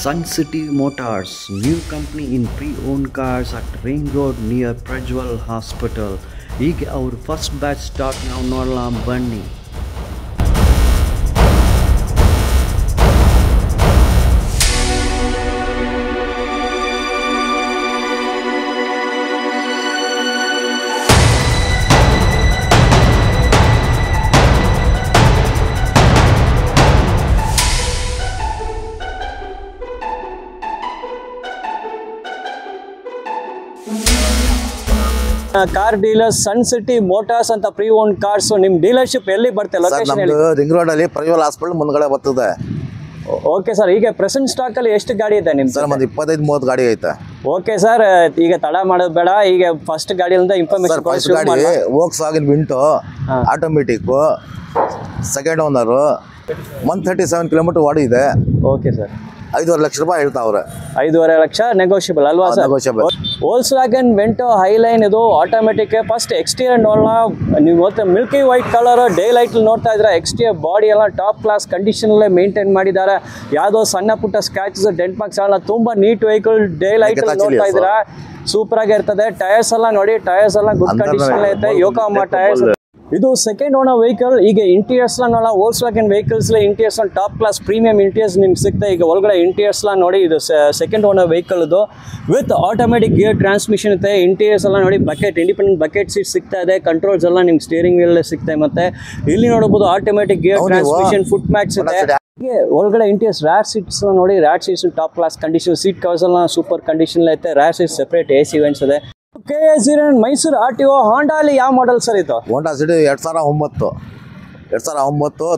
Sun City Motors, new company in pre-owned cars at Ring Road near Prajwal Hospital. ಈಗ our first batch start now ನೋಡೋಣ ಬನ್ನಿ. Car dealer ಸನ್ city motors ಅಂತ pre own cars ನಿಮ್ dealership ಎಲ್ಲಿ ಬರುತ್ತೆ location ಹೇಳಿ? Ring road ಅಲ್ಲಿ Prajwal hospital ಮುಂದ್ಗಡೆ ಬರ್ತದೆ. ಓಕೆ ಸರ್, ಈಗ ಪ್ರೆಸೆಂಟ್ ಸ್ಟಾಕ್ ಅಲ್ಲಿ ಎಷ್ಟು ಗಾಡಿ ಇದೆ ನಿಮ್ ಸರ್? ಒಂದು 25-30 ಗಾಡಿ ಐತೆ. ಓಕೆ ಸರ್, ಈಗ ತಡ ಮಾಡೋದು ಬೇಡ, ಈಗ ಫಸ್ಟ್ ಗಾಡಿಯಿಂದ ಇನ್ಫಾರ್ಮೇಶನ್ ಫಸ್ಟ್ ಗಾಡಿ Volkswagen Vento automatic, second owner, 137 kilometre ಓಡಿದೆ. ಓಕೆ ಸರ್, 5.5 ಲಕ್ಷ ರೂಪಾಯಿ ಹೇಳ್ತಾವ್ರೆ. 5.5 ಲಕ್ಷ ನೆಗೋಷಿಯಬಲ್ ಅಲ್ವಾ ಸರ್? ವೋಲ್ಕ್ಸ್ವ್ಯಾಗನ್ ವೆಂಟೋ ಹೈಲೈನ್ ಇದು ಆಟೋಮೆಟಿಕ್. ಫಸ್ಟ್ ಎಕ್ಸ್ಟೀರಿಯರ್ ನೋಡೋಣ. ನೀವು ಮತ್ತೆ milky white colour day light ನೋಡ್ತಾ ಇದ್ರೆ ಎಕ್ಸ್ಟೀರಿಯರ್ ಬಾಡಿ ಎಲ್ಲ ಟಾಪ್ ಕ್ಲಾಸ್ ಕಂಡೀಷನ್ ಅಲ್ಲೇ ಮೇಂಟೈನ್ ಮಾಡಿದ್ದಾರೆ. ಯಾವುದೋ ಸಣ್ಣ ಪುಟ್ಟ ಸ್ಕ್ರಾಚಸ್ ಡೆಂಟ್ ಮಾರ್ಕ್ಸ್ ಎಲ್ಲ ತುಂಬಾ ನೀಟ್ ವೆಹಿಕಲ್ ಡೇ ಲೈಟ್ ನೋಡ್ತಾ ಇದ್ದೀರಾ. ಸೂಪರ್ ಆಗಿರ್ತದೆ. ಟೈರ್ಸ್ ಎಲ್ಲ ನೋಡಿ, ಟೈರ್ಸ್ ಎಲ್ಲ ಗುಡ್ ಕಂಡೀಷನ್ ಐತೆ. Yokohama tyres. ಇದು ಸೆಕೆಂಡ್ ಓನರ್ ವೆಹಿಕಲ್. ಈಗ ಇಂಟೀರಿಯರ್ಸ್ ನೋಡೋಣ. Volkswagen vehicles interiors top class premium interiors ನಿಮ್ಗೆ ಸಿಗ್ತದೆ. ಈಗ ಒಳಗಡೆ ಇಂಟೀರಿಯರ್ಸ್ ನೋಡಿ, ಇದು ಸೆಕೆಂಡ್ ಓನರ್ ವೆಹಿಕಲ್ ಇದು ವಿತ್ ಆಟೋಮೆಟಿಕ್ ಗೇರ್ ಟ್ರಾನ್ಸ್ಮಿಷನ್ ಇದೆ. ಇಂಟೀರಿಯರ್ಸ್ ಎಲ್ಲ ನೋಡಿ, ಬಕೆಟ್ ಇಂಡಿಪೆಂಡೆಂಟ್ ಬಕೆಟ್ ಸೀಟ್ ಸಿಗ್ತಾ ಇದೆ. ಕಂಟ್ರೋಲ್ಸ್ ಎಲ್ಲ ನಿಮ್ಗೆ ಸ್ಟೀರಿಂಗ್ ವೀಲ್ ಸಿಗ್ತಾ ಇದೆ. ಮತ್ತೆ ಇಲ್ಲಿ ನೋಡಬಹುದು automatic gear transmission, foot mats ಇದೆ. ಒಳಗಡೆ ಇಂಟೀರಿಯರ್ಸ್ ರ್ಯಾಟ್ ಸೀಟ್ಸ್ ನೋಡಿ, rear seats top class condition. Seat covers ಎಲ್ಲ ಸೂಪರ್ ಕಂಡೀಷನ್ ಐತೆ. Rat seat separate AC vents ಇದೆ. KA09 Mysuru RTO. ಹೋಂಡಾ ಅಲ್ಲಿ ಯಾವ ಮಾಡೆಲ್ ಸರ್ ಇದು? Honda City 2009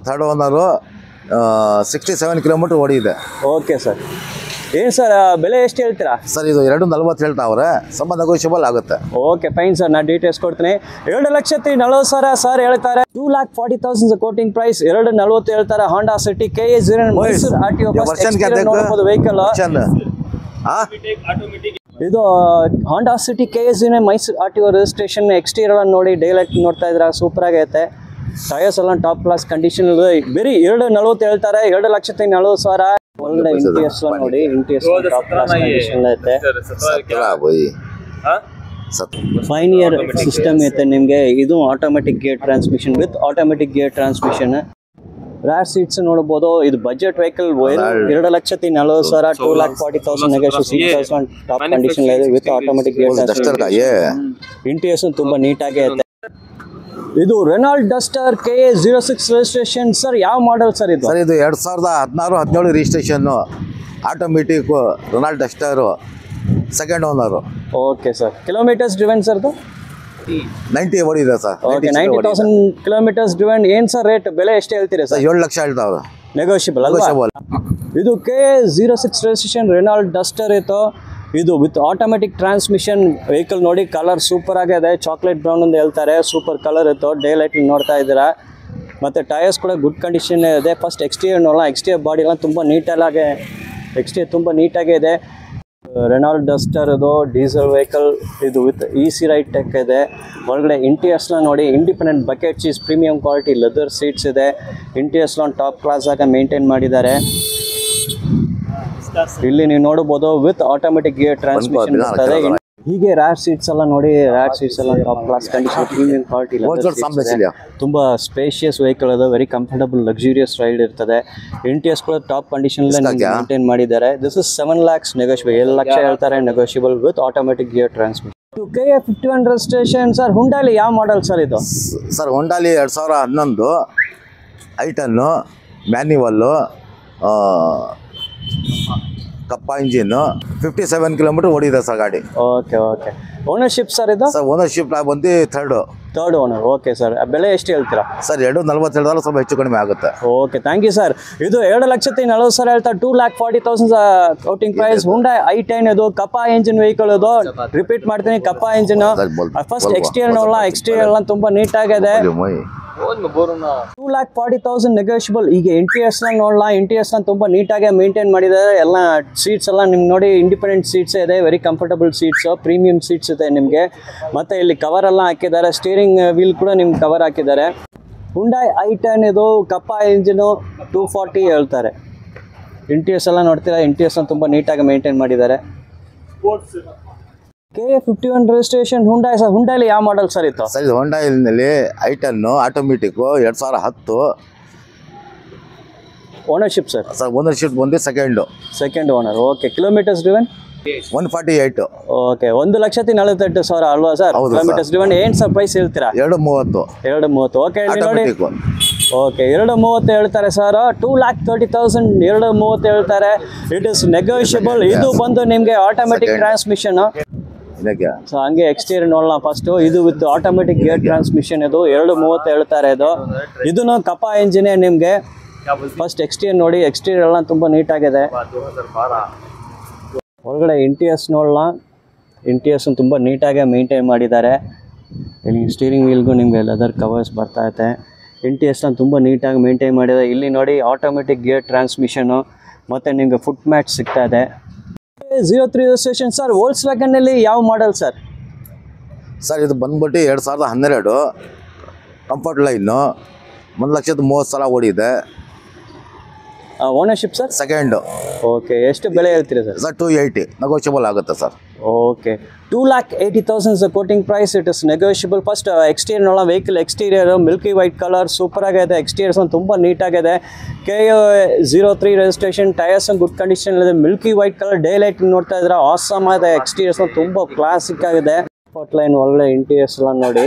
third owner, 67 kilometre ಓಡಿದೆ. ಓಕೆ ಸರ್, ಏನು ಸರ್ ಬೆಲೆ ಎಷ್ಟು ಹೇಳ್ತೀರಾ? ಸರ್ ಇದು 2.40 ಹೇಳ್ತಾವ್ರೆ, ಸ್ವಲ್ಪ ನೆಗೋಷಿಯಬಲ್ ಆಗುತ್ತೆ. ಓಕೆ ಫೈನ್ ಸರ್, ನಾನು ಡೀಟೇಲ್ಸ್ ಕೊಡ್ತೀನಿ. 2,40,000 ಸರ್ ಹೇಳ್ತಾರೆ. 2,40,000 ಕೋಟಿಂಗ್ ಪ್ರೈಸ್. 2.40 ಹೇಳ್ತಾರೆ. Honda City KA09 Mysuru RTO ನೋಡಬಹುದು ವೆಹಿಕಲ್. ಇದು Honda City KA09 Mysuru RTO registration. Exterior ನೋಡಿ, ಡೇ ಲೈಟ್ ನೋಡ್ತಾ ಇದ್ರೆ ಸೂಪರ್ ಆಗೈತೆ. ಟೈರ್ಸ್ ಎಲ್ಲ ಟಾಪ್ ಕ್ಲಾಸ್ ಕಂಡೀಷನ್. ಬರೀ 2.40 ಹೇಳ್ತಾರೆ. 2,40,000. ಒಳ್ಳೆ ಇಂಟೀರಿಯರ್ಸ್ ನೋಡಿ, ಇಂಟೀರಿಯರ್ಸ್ ಟಾಪ್ ಕ್ಲಾಸ್ ಕಂಡೀಷನ್ ಐತೆ. 5 ಇಯರ್ ಸಿಸ್ಟಮ್ ಐತೆ ನಿಮಗೆ. ಇದು automatic gear transmission with automatic gear transmission. Rear seats ನೋಡಬಹುದು. ಇದು budget vehicle. 2,40,000 2,40,000 negotiate. Seats top condition ಇದೆ with automatic gear transmission. Interiors ತುಂಬಾ ನೀಟಾಗಿ ಐತೆ. ಇದು Renault Duster KA06 registration. Sir ಯಾವ ಮಾಡೆಲ್ ಸರ್ ಇದು? ಸರ್ ಇದು 2016-17 registration, automatic Renault Duster, second owner. Okay sir, kilometres driven sir ಇದು? 90 ಓಡಿದೆ ಸರ್. Okay, 90,000 kilometres driven. ಏನು ಸರ್ ರೇಟ್, ಬೆಲೆ ಎಷ್ಟು ಹೇಳ್ತೀರಾ ಸರ್? 7 ಲಕ್ಷ ಹೇಳ್ತಾವ್ರೆ. ನೆಗೋಷಿಯಬಲ್ ಅಲ್ವಾ? ಇದು KA06 ರಿಜಿಸ್ಟ್ರೇಷನ್ ರೆನಾಲ್ಡ್ ಡಸ್ಟರ್ ಇತ್ತು. ಇದು ವಿತ್ ಆಟೋಮೆಟಿಕ್ ಟ್ರಾನ್ಸ್ಮಿಷನ್ ವೆಹಿಕಲ್. ನೋಡಿ, ಕಲರ್ ಸೂಪರ್ ಆಗಿದೆ. ಚಾಕ್ಲೇಟ್ ಬ್ರೌನ್ ಅಂತ ಹೇಳ್ತಾರೆ. ಸೂಪರ್ ಕಲರ್ ಇತ್ತು. ಡೇ ಲೈಟ್ ನೋಡ್ತಾ ಇದ್ದೀರಾ. ಮತ್ತು ಟೈರ್ಸ್ ಕೂಡ ಗುಡ್ ಕಂಡೀಷನ್ ಇದೆ. ಫಸ್ಟ್ ಎಕ್ಸ್ಟೀರಿಯರ್ ನೋಡೋಣ. ಎಕ್ಸ್ಟೀರಿಯರ್ ಬಾಡಿ ಎಲ್ಲ ತುಂಬ ನೀಟಾಗಿ, ಎಕ್ಸ್ಟೀರಿಯರ್ ತುಂಬ ನೀಟಾಗೇ ಇದೆ. ರೆನಾಲ್ಡ್ ಡಸ್ಟರ್ ಇದು ಡೀಸೆಲ್ ವೆಹಿಕಲ್. ಇದು ವಿತ್ EC ರೈಟ್ ಟೆಕ್ ಇದೆ. ಒಳಗಡೆ ಇಂಟೀರಿಯರ್ಸ್ನ ನೋಡಿ, independent bucket seats, premium quality leather seats ಇದೆ. ಇಂಟೀರಿಯರ್ಸ್ನ ಟಾಪ್ ಕ್ಲಾಸ್ ಆಗಿ ಮೇಂಟೈನ್ ಮಾಡಿದ್ದಾರೆ. ಇಲ್ಲಿ ನೀವು ನೋಡಬಹುದು ವಿತ್ ಆಟೋಮೆಟಿಕ್ ಗೇರ್ ಟ್ರಾನ್ಸ್ಮಿಷನ್ ಇರ್ತದೆ. ಹೀಗೆ ರ್ಯಾಟ್ ಸೀಟ್ಸ್ ಎಲ್ಲ ನೋಡಿ, ರ್ಯಾಟ್ ಸೀಟ್ಸ್ ಎಲ್ಲ top class condition, premium quality. ತುಂಬಾ ಸ್ಪೇಷಿಯಸ್ ವೆಹಿಕಲ್ ಅದು. ವೆರಿ ಕಂಫರ್ಟಬಲ್ ಲಕ್ಸುರಿಯಸ್ ರೈಡ್ ಇರ್ತದೆ. ಇಂಟೀರಿಯರ್ಸ್ ಕೂಡ ಟಾಪ್ ಕಂಡೀಷನ್ ಮೇಂಟೈನ್ ಮಾಡಿದ್ದಾರೆ. This is 7 lakhs negotiable. 7 lakh ಹೇಳ್ತಾರೆ negotiable with automatic gear transmission. KA51 registration. Sir Hyundai ಯಾವ ಮಾಡೆಲ್ ಸರ್ ಇದು? Sir Hyundai 2011 i10 manual, Kappa engine, 57 kilometre ಓಡಿದೆ sir ಗಾಡಿ. Okay okay. Ownership sir ಇದು? Sir ownership ಬಂದು third owner. Okay sir, ಬೆಲೆ ಎಷ್ಟು ಹೇಳ್ತೀರಾ? ಸರ್ 2.40 ಸ್ವಲ್ಪ ಹೆಚ್ಚು ಕಡಿಮೆ ಆಗುತ್ತೆ. Okay, thank you sir. ಇದು 2,40,000 ಹೇಳ್ತಾರೆ. 2,40,000 ಕೌಟಿಂಗ್ ಪ್ರೈಸ್. ಹುಂಡೈ i10 ಇದು ಕಪ್ಪ ಇಂಜಿನ್ ವೆಹಿಕಲ್. ಇದು ರಿಪೀಟ್ ಮಾಡ್ತೀನಿ, ಕಪ್ಪ ಇಂಜಿನ್. ಫಸ್ಟ್ ಎಕ್ಸ್ಟೀರಿಯರ್ ನೋಡೋಣ. ಎಕ್ಸ್ಟೀರಿಯರ್ ಎಲ್ಲ ತುಂಬಾ ನೀಟಾಗಿದೆ. 2,40,000 ನೆಗೋಷಿಯಬಲ್. ಈಗ ಇಂಟೀರಿಯರ್ಸ್ ನೋಡೋಣ. ಇಂಟೀರಿಯರ್ಸ್ ತುಂಬಾ ನೀಟಾಗಿ ಮೇಂಟೈನ್ ಮಾಡಿದ್ದಾರೆ. ಎಲ್ಲ ಸೀಟ್ಸ್ ಎಲ್ಲ ನಿಮ್ಗೆ ನೋಡಿ, ಇಂಡಿಪೆಂಡೆಂಟ್ ಸೀಟ್ಸ್ ಇದೆ. Very comfortable seats, premium seats ಇದೆ ನಿಮಗೆ. ಮತ್ತೆ ಇಲ್ಲಿ ಕವರ್ ಎಲ್ಲ ಹಾಕಿದ್ದಾರೆ. ಸ್ಟೀರಿಂಗ್ ವೀಲ್ ಕೂಡ ನಿಮ್ಗೆ ಕವರ್ ಹಾಕಿದ್ದಾರೆ. ಹುಂಡೈ i10 ಇದು ಕಪ್ಪ ಇಂಜಿನು 240 ಹೇಳ್ತಾರೆ. ಇಂಟೀರಿಯರ್ಸ್ ಎಲ್ಲ ನೋಡ್ತೀರಾ, ಇಂಟೀರಿಯರ್ಸ್ ತುಂಬ ನೀಟಾಗಿ ಮೇಂಟೈನ್ ಮಾಡಿದ್ದಾರೆ. KA51 registration Hyundai sir. ಹುಂಡಾಯಲ್ಲಿ ಯಾವ ಮಾಡಲ್ ಸರ್ ಇತ್ತು ಸರ್? ಇದು ಹೊಂಡಾಯಿನಲ್ಲಿ I10 automatic 2010 ownership sir. Sir ownership ಬಂದು second owner. Okay. Kilometres driven 148. Okay. 1,48,000 ಅಲ್ವಾ ಸರ್ ಕಿಲೋಮೀಟರ್ಸ್ ಡ್ರಿವನ್? ಏನು ಸರ್ ಪ್ರೈಸ್ ಹೇಳ್ತೀರಾ? 230. ಓಕೆ ನೋಡಿ. ಓಕೆ 230 ಹೇಳ್ತಾರೆ ಸರ್. 2,30,000 230 ಹೇಳ್ತಾರೆ. It is negotiable. ಇದು ಬಂದು ನಿಮಗೆ ಆಟೋಮೆಟಿಕ್ ಟ್ರಾನ್ಸ್ಮಿಷನ್. ಸೊ ಹಂಗೆ ಎಕ್ಸ್ಟೀರಿಯರ್ ನೋಡೋಣ ಫಸ್ಟ್. ಇದು ವಿತ್ ಆಟೋಮೆಟಿಕ್ ಗೇರ್ ಟ್ರಾನ್ಸ್ಮಿಷನ್. ಇದು 230 ಹೇಳ್ತಾರೆ. ಇದನ್ನು ಕಪಾ ಇಂಜಿನೇ ನಿಮಗೆ. ಫಸ್ಟ್ ಎಕ್ಸ್ಟೀರಿಯರ್ ನೋಡಿ. ಎಕ್ಸ್ಟೀರಿಯರ್ ಎಲ್ಲ ತುಂಬ ನೀಟಾಗಿದೆ. ಒಳಗಡೆ ಇಂಟೀರಿಯರ್ಸ್ ನೋಡೋಣ. ಇಂಟೀರಿಯರ್ಸ್ ತುಂಬ ನೀಟಾಗಿ ಮೇಂಟೈನ್ ಮಾಡಿದ್ದಾರೆ. ಇಲ್ಲಿ ಸ್ಟೀರಿಂಗ್ ವೀಲ್ಗೂ ನಿಮಗೆ ಲೆದರ್ ಕವರ್ಸ್ ಬರ್ತಾ ಇದೆ. ಇಂಟೀರಿಯರ್ಸ್ನ ತುಂಬ ನೀಟಾಗಿ ಮೇಂಟೈನ್ ಮಾಡಿದ್ದಾರೆ. ಇಲ್ಲಿ ನೋಡಿ ಆಟೋಮೆಟಿಕ್ ಗೇರ್ ಟ್ರಾನ್ಸ್ಮಿಷನು ಮತ್ತು ನಿಮಗೆ ಫುಟ್ ಮ್ಯಾಟ್ ಸಿಗ್ತಾ ಇದೆ. 03 ರಿಜಿಸ್ಟ್ರೇಷನ್ ಸರ್. ವೋಲ್ಕ್ಸ್ವ್ಯಾಗನ್ನಲ್ಲಿ ಯಾವ ಮಾಡಲ್ ಸರ್? ಸರ್ ಇದು ಬಂದ್ಬಿಟ್ಟು 2012 ಕಂಫರ್ಟ್ ಲೈನು. 1,30,000 ಓಡಿದೆ. Ownership sir? ಸೆಕೆಂಡ್. ಓಕೆ. ಎಷ್ಟು ಬೆಲೆ ಹೇಳ್ತೀರಾ ಸರ್? ಸರ್ 280 ನೆಗೋಷಿಯಬಲ್ ಆಗುತ್ತೆ sir. Okay. 2,80,000 quoting price. It is negotiable. First exterior ನೋಡೋಣ. Vehicle exterior milky white colour super ಆಗಿದೆ. ಎಕ್ಸ್ಟೀರಿಯರ್ಸ್ ತುಂಬ ನೀಟಾಗಿದೆ. KA03 registration. Tyres good condition ಇದೆ. Milky white colour day light ನೋಡ್ತಾ ಇದ್ರೆ ಆಸಮ್ ಆಗಿದೆ. ಎಕ್ಸ್ಟೀರಿಯರ್ಸ್ ತುಂಬ ಕ್ಲಾಸಿಕ್ ಆಗಿದೆ. ಫೋರ್ಟ್ ಲೈನ್ ಒಳ್ಳೆ ಇಂಟೀರಿಯರ್ಸ್ ಎಲ್ಲ ನೋಡಿ.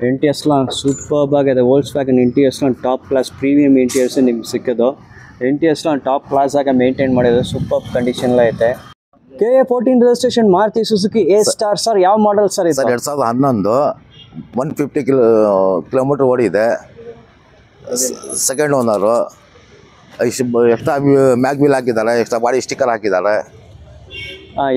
ಇಂಟೀರಿಯರ್ಸ್ಲ ಸೂಪರ್ಬ್ ಆಗಿದೆ. ವೋಲ್ಕ್ಸ್ವ್ಯಾಗನ್ ಇಂಟೀರಿಯರ್ಸ್ನ ಟಾಪ್ ಕ್ಲಾಸ್ ಪ್ರೀಮಿಯಂ ಇಂಟೀರಿಯರ್ಸ್ ನಿಮ್ಗೆ ಸಿಕ್ಕೋದು. ಇಂಟೀರಿಯರ್ಸ್ನ ಟಾಪ್ ಕ್ಲಾಸ್ ಆಗಿ ಮೇಂಟೈನ್ ಮಾಡಿದ್ರು. ಸೂಪರ್ ಕಂಡೀಷನ್ಲ ಐತೆ. KA14 registration Maruti Suzuki A star sir. ಯಾವ ಮಾಡಲ್ ಸರ್ ಇದು? 2011 150 ಕಿಲೋಮೀಟರ್ ಓಡಿದೆ. Second owner. ಎಕ್ಸ್ಟ್ರಾ ಮ್ಯಾಗ್ವಿಲ್ ಹಾಕಿದ್ದಾರೆ. ಎಕ್ಸ್ಟ್ರಾ ಬಾಡಿ ಸ್ಟಿಕ್ಕರ್ ಹಾಕಿದ್ದಾರೆ.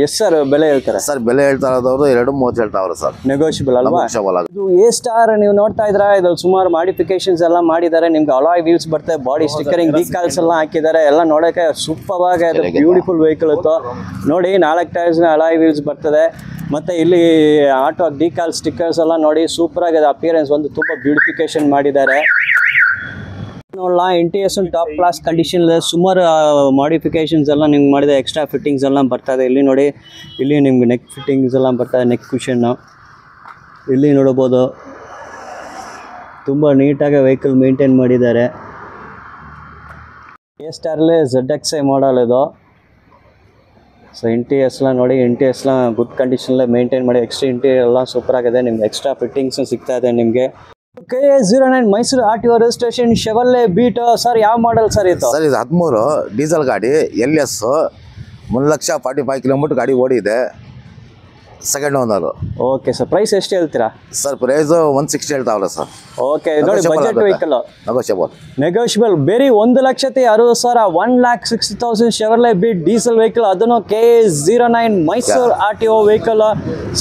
ಎಷ್ಟು ಸರ್ ಬೆಲೆ ಹೇಳ್ತಾರೆ? ಸರ್ ಬೆಲೆ ಹೇಳ್ತಾ ಇರೋದವರು 230 ಹೇಳ್ತಾವ್ರೆ ಸರ್. ನೆಗೋಷಿಯಬಲ್ ಅಲ್ವಾ? ಇದು A ಸ್ಟಾರ್ ನೀವು ನೋಡ್ತಾ ಇದ್ರ. ಇದ್ರಲ್ಲಿ ಸುಮಾರು ಮಾಡಿಫಿಕೇಶನ್ಸ್ ಎಲ್ಲ ಮಾಡಿದ್ದಾರೆ. ನಿಮ್ಗೆ ಅಲಾಯ್ ವೀಲ್ಸ್ ಬರ್ತದೆ. ಬಾಡಿ ಸ್ಟಿಕ್ಕರಿಂಗ್ ಡಿಕಾಲ್ಸ್ ಎಲ್ಲ ಹಾಕಿದ್ದಾರೆ. ಎಲ್ಲ ನೋಡೋಕೆ ಸೂಪರ್ ಆಗಿದೆ. ಬ್ಯೂಟಿಫುಲ್ ವೆಹಿಕಲ್ ಇತ್ತು ನೋಡಿ. 4 ಟೈರ್ಸ್ನ ಅಲಾಯ್ ವೀಲ್ಸ್ ಬರ್ತದೆ. ಮತ್ತು ಇಲ್ಲಿ ಆಟೋ ಡಿಕಾಲ್ ಸ್ಟಿಕ್ಕರ್ಸ್ ಎಲ್ಲ ನೋಡಿ ಸೂಪರ್ ಆಗಿದೆ. ಅಪಿಯರೆನ್ಸ್ ಒಂದು ತುಂಬ ಬ್ಯೂಟಿಫಿಕೇಶನ್ ಮಾಡಿದ್ದಾರೆ. ನೋಡಲ್ಲ ಇಂಟೀರಿಯರ್ಸ್ ಟಾಪ್ ಕ್ಲಾಸ್ ಕಂಡೀಷನ್ ಇದೆ. ಸುಮಾರು ಮಾಡಿಫಿಕೇಶನ್ಸ್ ಎಲ್ಲ ನಿಮ್ಗೆ ಮಾಡಿದೆ. ಎಕ್ಸ್ಟ್ರಾ ಫಿಟ್ಟಿಂಗ್ಸ್ ಎಲ್ಲ ಬರ್ತದೆ. ಇಲ್ಲಿ ನೋಡಿ. ಇಲ್ಲಿ ನಿಮ್ಗೆ ನೆಕ್ ಫಿಟ್ಟಿಂಗ್ಸ್ ಎಲ್ಲ ಬರ್ತದೆ. ನೆಕ್ ಕುಷನ್ನು ಇಲ್ಲಿ ನೋಡ್ಬೋದು. ತುಂಬ ನೀಟಾಗಿ ವೆಹಿಕಲ್ ಮೇಂಟೈನ್ ಮಾಡಿದ್ದಾರೆ. A ಸ್ಟಾರ್ಲೇ ZXi ಮಾಡಲ್ ಇದು. ಸೊ ಇಂಟೀರಿಯರ್ಸ್ಲ ನೋಡಿ. ಇಂಟೀರಿಯರ್ಸ್ಲ ಗುಡ್ ಕಂಡೀಷನ್ಲೇ ಮೇಂಟೈನ್ ಮಾಡಿ. ಎಕ್ಸ್ಟ್ರಾ ಇಂಟೀರಿಯರ್ ಎಲ್ಲ ಸೂಪರ್ ಆಗಿದೆ. ನಿಮ್ಗೆ ಎಕ್ಸ್ಟ್ರಾ ಫಿಟ್ಟಿಂಗ್ಸ್ ಸಿಗ್ತಾ ಇದೆ ನಿಮಗೆ. KA09 Mysuru RTO registration Chevrolet Beat sir. ಯಾವ ಮಾಡಲ್ ಸರ್ ಇದು? ಸರ್ ಇದು 13 ಡೀಸೆಲ್ ಗಾಡಿ. LS 1,45,000 ಕಿಲೋಮೀಟರ್ ಗಾಡಿ ಓಡಿದೆ. Second owner. Okay sir. Price ಎಷ್ಟು ಹೇಳ್ತೀರಾ ಸರ್? ಪ್ರೈಸ್ 160 ಹೇಳ್ತಾವ್ರೆ ಸರ್. ಓಕೆ ನೋಡಿ. Budget vehicle negotiable. ಬೇರೆ 1,60,000 1,60,000 ಶೆವರ್ಲೆ ಬೀಟ್ ಡೀಸೆಲ್ ವೆಹಿಕಲ್. ಅದನ್ನು KA09 Mysuru RTO vehicle.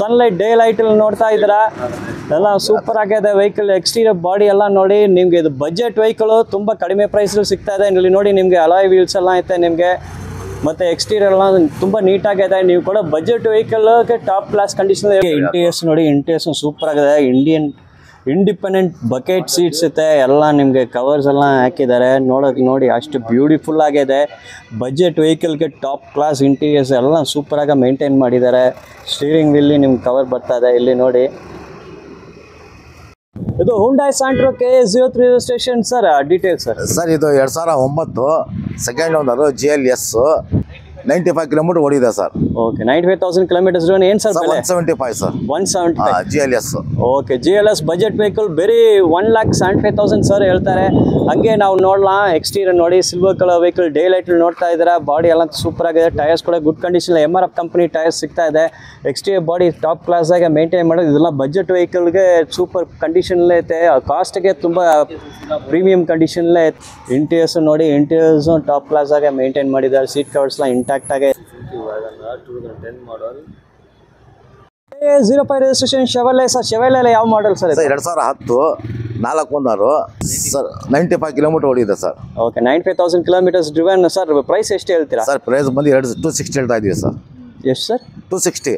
Sunlight day light ನೋಡ್ತಾ ಇದ್ದೀರಾ. ಎಲ್ಲ ಸೂಪರ್ ಆಗಿದೆ ವೆಹಿಕಲ್. ಎಕ್ಸ್ಟೀರಿಯರ್ ಬಾಡಿ ಎಲ್ಲ ನೋಡಿ. ನಿಮಗೆ ಇದು ಬಜೆಟ್ ವೆಹಿಕಲ್. ತುಂಬ ಕಡಿಮೆ ಪ್ರೈಸ್ ಸಿಗ್ತಾ ಇದೆ. ಇಲ್ಲಿ ನೋಡಿ ನಿಮಗೆ ಅಲಾಯ್ ವೀಲ್ಸ್ ಎಲ್ಲ ಐತೆ ನಿಮಗೆ. ಮತ್ತು ಎಕ್ಸ್ಟೀರಿಯರ್ ಎಲ್ಲ ತುಂಬ ನೀಟಾಗಿದೆ. ನೀವು ಕೂಡ ಬಜೆಟ್ ವೆಹಿಕಲ್ಗೆ ಟಾಪ್ ಕ್ಲಾಸ್ ಕಂಡೀಷನ್. ಇಂಟೀರಿಯರ್ಸ್ ನೋಡಿ. ಇಂಟೀರಿಯರ್ಸ್ ಸೂಪರ್ ಆಗಿದೆ. ಇಂಡಿಪೆಂಡೆಂಟ್ ಬಕೆಟ್ ಸೀಟ್ಸ್ ಐತೆ. ಎಲ್ಲ ನಿಮಗೆ ಕವರ್ಸ್ ಎಲ್ಲ ಹಾಕಿದ್ದಾರೆ. ನೋಡೋಕೆ ನೋಡಿ ಅಷ್ಟು ಬ್ಯೂಟಿಫುಲ್ ಆಗಿದೆ. ಬಜೆಟ್ ವೆಹಿಕಲ್ಗೆ ಟಾಪ್ ಕ್ಲಾಸ್ ಇಂಟೀರಿಯರ್ಸ್ ಎಲ್ಲ ಸೂಪರಾಗಿ ಮೇಂಟೈನ್ ಮಾಡಿದ್ದಾರೆ. ಸ್ಟೀರಿಂಗ್ ವೀಲ್ ನಿಮ್ಗೆ ಕವರ್ ಬರ್ತಾ ಇದೆ. ಇಲ್ಲಿ ನೋಡಿ. ಇದು Hyundai Santro KA03 registration sir. Details sir? Sir ಇದು 2009 ಸೆಕೆಂಡ್ ಓನರು. GLS 95 ಕಿಲೋಮೀಟರ್ ಓಡಿದೆ ಸರ್. ಓಕೆ. 95,000 ಕಿಲೋಮೀಟರ್ಸ್. ಏನು ಸರ್ ಬೆಲೆ? 175 sir. 175 GLS. Okay. GLS budget vehicle. ಬರೀ 1,75,000 ಸರ್ ಹೇಳ್ತಾರೆ. ಹಂಗೆ ನಾವು ನೋಡலாம். ಎಕ್ಸ್ಟೀರಿಯರ್ ನೋಡಿ. Silver colour vehicle. Day light ನೋಡ್ತಾ ಇದ್ದೀರಾ. ಬಾಡಿ ಎಲ್ಲ ಸೂಪರ್ ಆಗಿದೆ. ಟೈರ್ಸ್ ಕೂಡ good condition. MRF company tyres ಸಿಗ್ತಾ ಇದೆ. ಎಕ್ಸ್ಟೀರಿಯರ್ ಬಾಡಿ ಟಾಪ್ ಕ್ಲಾಸ್ ಆಗಿ ಮೇಂಟೈನ್ ಮಾಡೋದು. ಇದೆಲ್ಲ ಬಜೆಟ್ ವೆಹಿಕಲ್ಗೆ ಸೂಪರ್ ಕಂಡೀಷನ್ಲೇ ಐತೆ. ಕಾಸ್ಟ್ಗೆ ತುಂಬ ಪ್ರೀಮಿಯಂ ಕಂಡೀಷನ್ಲೇ ಐತೆ. ಇಂಟೀರಿಯರ್ಸ್ ನೋಡಿ. ಇಂಟೀರಿಯರ್ಸ್ ಟಾಪ್ ಕ್ಲಾಸ್ ಆಗಿ ಮೇಂಟೈನ್ ಮಾಡಿದ್ದಾರೆ. ಸೀಟ್ ಕವರ್ಸ್லாம் ಇಂಟ್ಯಾಕ್ಟ್ ಆಗಿ. 2010 model. KA05 registration Chevrolet sir. Chevrolet ಯಾವ model sir? 2010 4 owner sir. 95 kilometre ಓಡಿದೆ sir. Okay. 95,000 kilometres driven sir. Price ಎಷ್ಟು ಹೇಳ್ತೀರಾ ಸರ್? ಪ್ರೈಸ್ ಬಂದು 260 ಹೇಳ್ತಾ ಇದ್ದೀವಿ ಸರ್. ಎಷ್ಟು ಸರ್? 260.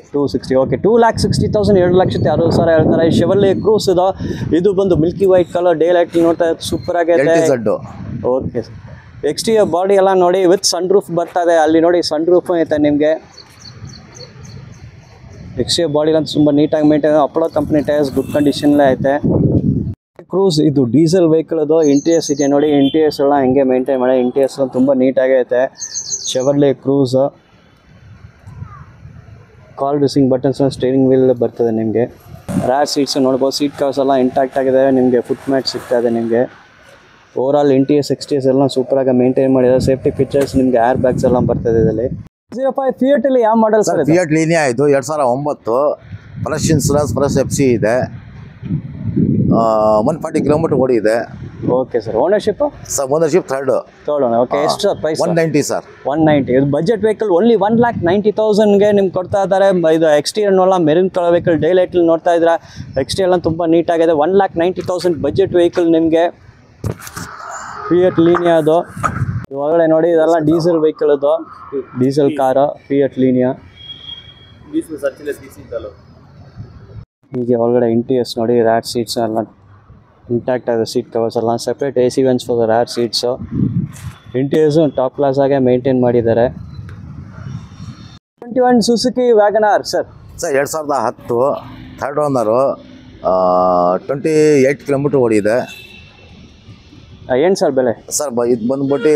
ಓಕೆ. 2,60,000 2,60,000 ಹೇಳ್ತಾರೆ. ಶೆವರ್ಲೆ ಕ್ರೂಸ್ ಇದು ಬಂದು Milky white colour day light ನೋಡ್ತಾ ಸೂಪರ್ ಆಗಿದೆ. LTZ. ಓಕೆ. ಎಕ್ಸ್ಟೀರಿಯರ್ ಬಾಡಿ ಎಲ್ಲ ನೋಡಿ ವಿತ್ ಸನ್ ರೂಫ್ ಬರ್ತದೆ, ಅಲ್ಲಿ ನೋಡಿ ಸನ್ ರೂಫ್ ಐತೆ ನಿಮಗೆ. ಎಕ್ಸ್ಟೀರಿಯರ್ ಬಾಡಿ ಎಲ್ಲ ತುಂಬ ನೀಟಾಗಿ maintain, Apollo company tyres good ಕಂಡೀಷನ್ಲೇ ಐತೆ. ಕ್ರೂಸ್ ಇದು ಡೀಸೆಲ್ ವೆಹಿಕಲ್ ಅದು. ಇಂಟೀರಿಯರ್ಸ್ ಇದೆ ನೋಡಿ, ಇಂಟೀರಿಯರ್ಸ್ ಎಲ್ಲ ಹೆಂಗೆ ಮೇಂಟೈನ್ ಮಾಡಿ, ಇಂಟೀರಿಯರ್ಸ್ ಎಲ್ಲ ತುಂಬ ನೀಟಾಗಿ ಐತೆ. ಶೆವರ್ಲೆ ಕ್ರೂಸ್, ಕಾಲ್ ಡ್ರೆಸ್ಸಿಂಗ್ ಬಟನ್ಸ್, ಸ್ಟೇರಿಂಗ್ ವೀಲ್ ಬರ್ತದೆ ನಿಮಗೆ. ರ್ಯಾರ್ ಸೀಟ್ಸ್ ನೋಡ್ಬೋದು, ಸೀಟ್ ಕವರ್ಸ್ ಎಲ್ಲ ಇಂಟ್ಯಾಕ್ಟ್ ಆಗಿದೆ ನಿಮಗೆ. ಫುಟ್ ಮ್ಯಾಟ್ ಸಿಗ್ತಾ ಇದೆ ನಿಮಗೆ. ಓವರಾಲ್ ಇಂಟೀರಿಯರ್ಸ್ ಎಕ್ಸ್ಟೀರಿಯರ್ಸ್ ಎಲ್ಲ ಸೂಪರಾಗಿ ಮೇಂಟೈನ್ ಮಾಡಿದ್ದಾರೆ. ಸೇಫ್ಟಿ ಫೀಚರ್ಸ್ ನಿಮಗೆ ಏರ್ ಬ್ಯಾಗ್ಸ್ ಎಲ್ಲ ಬರ್ತದೆ ಇದರಲ್ಲಿ. 05 ಫಿಯಟ್ ಅಲ್ಲಿ ಯಾವ ಮಾಡಲ್ ಸರ್? ಫಿಯಟ್ ಲೀನಿಯಾ ಇದು 2009, ಫ್ರೆಶ್ ಇನ್ಸೂರೆನ್ಸ್, ಫ್ರೆಶ್ FC ಇದೆ, 140 ಕಿಲೋಮೀಟರ್ ಓಡಿದೆ. Okay sir. Ownership sir? Ownership third owner. Okay. ಎಷ್ಟು ಸರ್ ಪ್ರೈಸ್? 190 ಸರ್. 190. ಇದು ಬಜೆಟ್ ವೆಹಿಕಲ್, ಓನ್ಲಿ 1,90,000ಗೆ ನಿಮ್ಗೆ ಕೊಡ್ತಾ ಇದ್ದಾರೆ. ಇದು ಎಕ್ಸ್ಟೀರಿಯರ್ ನೋಡಲ್ಲ, maroon colour vehicle, day light ನೋಡ್ತಾ ಇದ್ರೆ ಎಕ್ಸ್ಟೀರಿಯರ್ ಎಲ್ಲ ತುಂಬ ನೀಟಾಗಿದೆ. 1,90,000 ಬಜೆಟ್ ವೆಹಿಕಲ್ ನಿಮಗೆ. ಫಿಯಟ್ ಲೀನಿಯಾ ಅದು. ಒಳಗಡೆ ನೋಡಿ, ಇದೆಲ್ಲ ಡೀಸೆಲ್ ವೆಹಿಕಲ್, ಅದು ಡೀಸೆಲ್ ಕಾರ್ ಫಿಯಟ್ ಲೀನಿಯಾ. ಹೀಗೆ ಒಳಗಡೆ ಇಂಟೀರಿಯರ್ಸ್ ನೋಡಿ, ರ್ಯಾರ್ ಸೀಟ್ಸ್ ಎಲ್ಲ ಇಂಟ್ಯಾಕ್ಟ್ ಆಗಿದೆ. ಸೀಟ್ ಕವರ್ಸ್ ಎಲ್ಲ separate AC vents for rear seats. Interiors top class ಆಗಿ ಮೇಂಟೈನ್ ಮಾಡಿದ್ದಾರೆ. 21 Suzuki WagonR sir. 2010 third owner, 28 kilometre ಓಡಿದೆ. ಏನು ಸರ್ ಬೆಲೆ? ಸರ್ ಇದು ಬಂದ್ಬಿಟ್ಟು